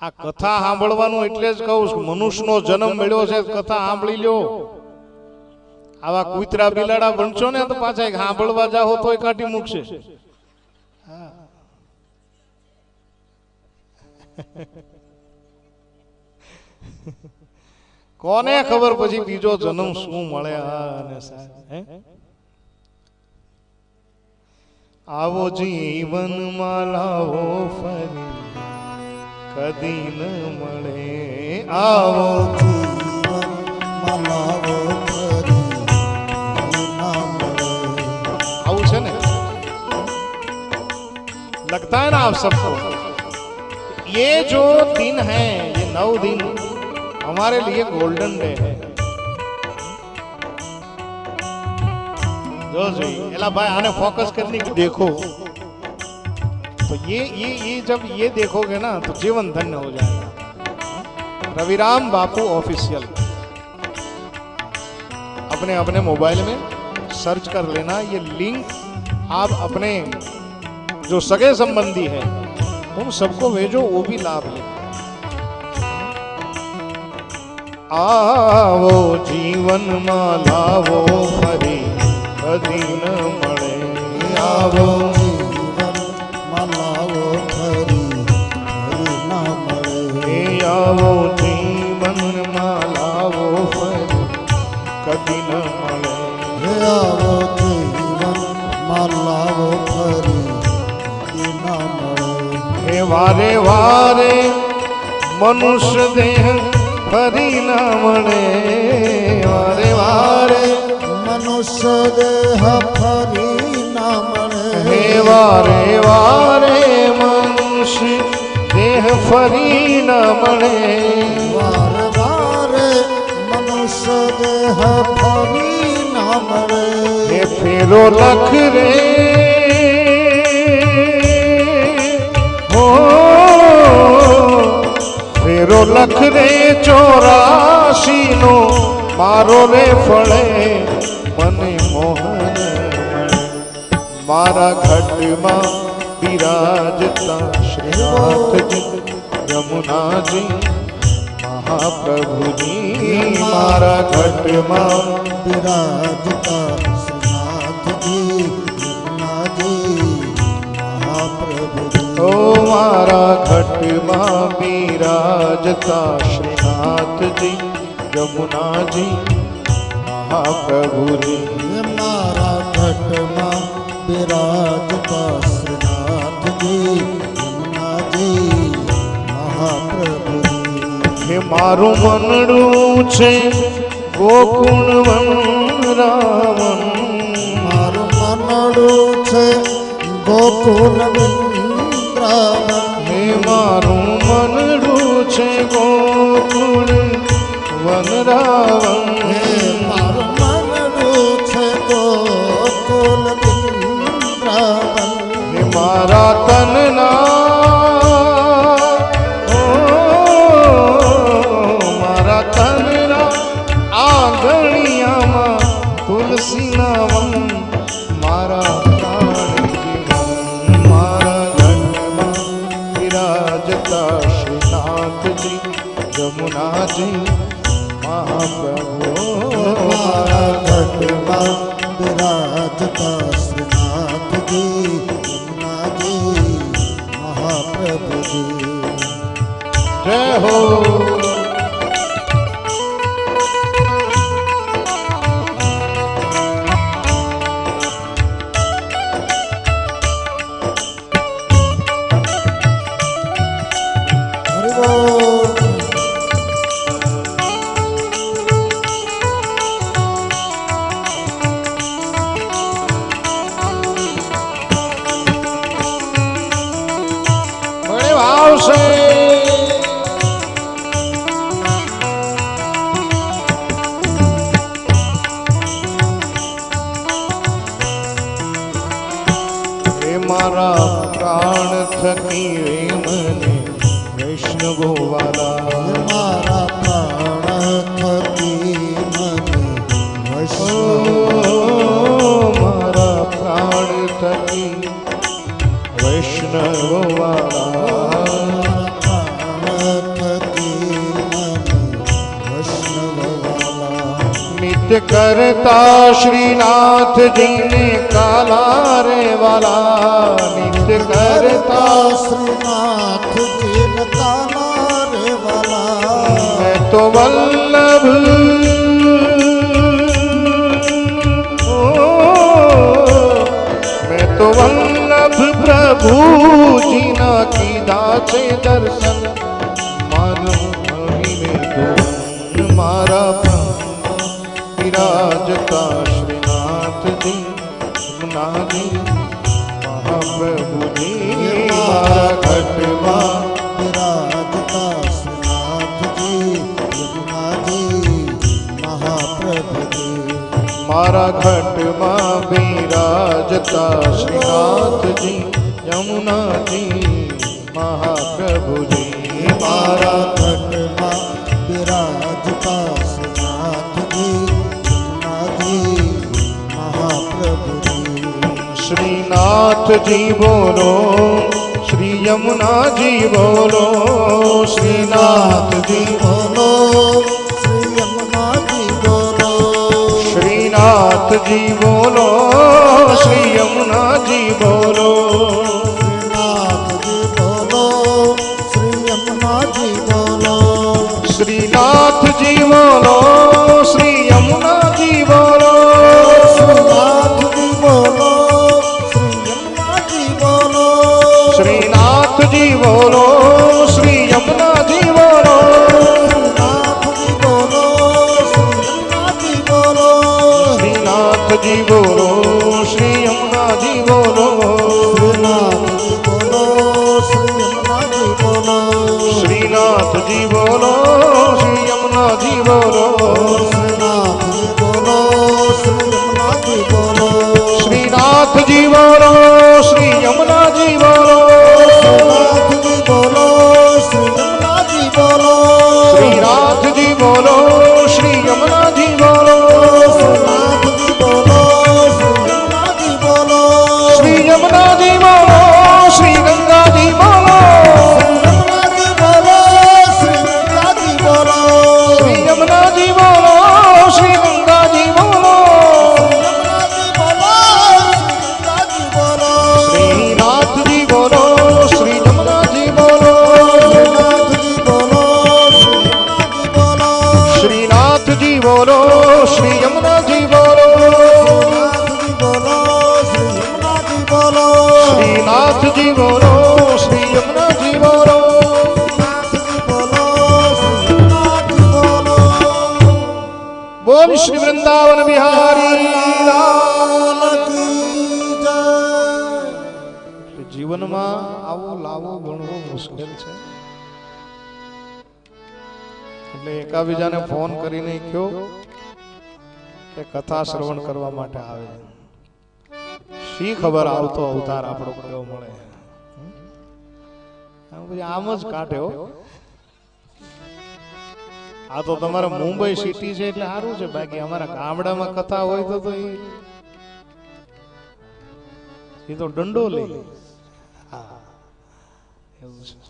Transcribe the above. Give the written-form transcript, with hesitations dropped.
આ કથા સાંભળવાનું એટલે જ કહું છું, મનુષ્યનો જન્મ મળ્યો છે, કથા સાંભળી લ્યો. આવા કૂતરા બિલાડા બનશો ને તો પાછા એક સાંભળવા જાઓ તોય કાઢી મૂકશે. કોને ખબર પછી બીજો જન્મ શું મળે. આવો જીવન માં લાવો ફરી કદી ન મળે. આવો જીવન માં લાવો ફરી ના મળે. આવું છે ને, लगता है ना आप सबको ये जो दिन है, ये 9 दिन हमारे लिए गोल्डन डे है. जो जी एला भाई आने फोकस करने की देखो तो ये जब ये देखोगे ना तो जीवन धन्य हो जाएगा. रविराम बापू ऑफिशियल अपने अपने मोबाइल में सर्च कर लेना. ये लिंक आप अपने जो सगे संबंधी है उन सबको भेजो, वो भी लाभ ले. आवो जीवन में लावो फरी कदी न मळे. आवो જીવન માં લાવો ફરી ના મળે. आवो जीवन में लावो फरी कदी न मळे. આવો જીવન માં લાવો ફરી ના મળે. हे वारे वारे मनुष्य देह फरी न मळे. वारे वारे મનુષ્ય દેહ ફરી ના મળે. हे वारे वारे मनुष्य देह फरी न मळे. વાર વારે મનુષ્ય દેહ ફરી ના મળે. हे फेरो लख रे हो फेरो लख रे 84 नो मारो रे फळे मने मोहन मळे. मारा घटમાં બિરાજતા શ્રીનાથજી યમુનાજી મહાપ્રભુજી. મારા ઘટમાં બિરાજતા શ્રીનાથજી યમુનાજી મહાપ્રભુજી. ઓ મારા ઘટમાં બિરાજતા શ્રીનાથજી યમુનાજી મહાપ્રભુજી. મારા ઘટમાં બિરાજતા શ્રીનાથજી યમુનાજી મહાપ્રભુજી. હે મારું મનડું છે ગોકુળ વનરાવન. મારું મનડું છે ગોકુલ વૃંદાવન. હે મારું મનડું છે ગોકુળ વનરાવન. મારું મનડું છે ગોકુલ વૃંદાવન. હે મારા તનના મારા તનના આંગણિયામાં તુલસીના વન. મારા પ્રાણ જીવન મારા ઘટમાં બિરાજતા શ્રીનાથજી યમુનાજી મહાપ્રભુ. મારા ઘટમાં બિરાજતા શ્રીનાથજી યમુનાજી મહાપ્રભુજી. જય હો. હરિ બોલ. બળે ભાવ છે. હે મારા પ્રાણ થકી રે મને વૈષ્ણવો વાલા. મારા પ્રાણ થકી મને વૈષ્ણવ. મારા પ્રાણ થકી વૈષ્ણવ વાળા. नित्य करता श्रीनाथ जी ने काला रे वाला, नित्य करता श्रीनाथ जी ने काला रे वाला। मैं तो वल्लभ मैं तो वल्लभ प्रभु जी ना कीधा छे दर्शन, मारा विराजता श्रीनाथ जी यमुना जी महाप्रभु जी, मारा घटवा विराजता श्रीनाथ जी यमुना जी महाप्रभु जी। मारा घटवा विराजता श्रीनाथ जी यमुना जी महाप्रभु जी, मारा घटवा विराजता श्रीनाथ जी यमुना जी महाप्रभु जी। श्रीनाथ जी बोलो, श्री यमुना जी बोलो, श्रीनाथ जी बोलो, श्री यमुना जी बोलो, श्रीनाथ जी बोलो, श्री यमुना जी बोलो, श्रीनाथ जी बोलो, श्री यमुना जी बोलो, श्रीनाथ जी बोलो, श्रीनाथ जी बोलो, श्री यमुना जी बोलो, श्रीनाथ जी बोलो, श्री यमुना जी बोलो, श्रीनाथ जी बोलो, श्री यमुना जी बोलो, श्रीनाथ जी बोलो, श्री यमुना जी बोलो, श्रीनाथ जी बोलो, श्री यमुना जी बोलो, श्री यमुना जी बोलो, श्री गंगा जी बोलो, श्री यमुना जी बोलो, श्री गंगा जी बोलो, श्रीनाथ जी बोलो, श्री यमुना जी बोलो, श्रीनाथ जी बोलो, श्री यमुना जी बोलो, श्रीनाथ जी बोलो, श्री यमुना जी बोलो। बोल श्री वृंदावन बिहारी लाल की जय। જીવનમાં આવો લાવો ભણવો મુશ્કેલ છે, એટલે એકાબીજાને ફોન કરીને કહ્યો કે કથા શ્રવણ કરવા માટે આવે, શી ખબર આવતો અવતાર આપણો કેવો મળે, આમ જ કાઢ્યો। આ તો તમારે મુંબઈ સિટી છે એટલે સારું છે, બાકી અમારા ગામડામાં કથા હોય તો એ તો દંડો લે, હા એવું છે।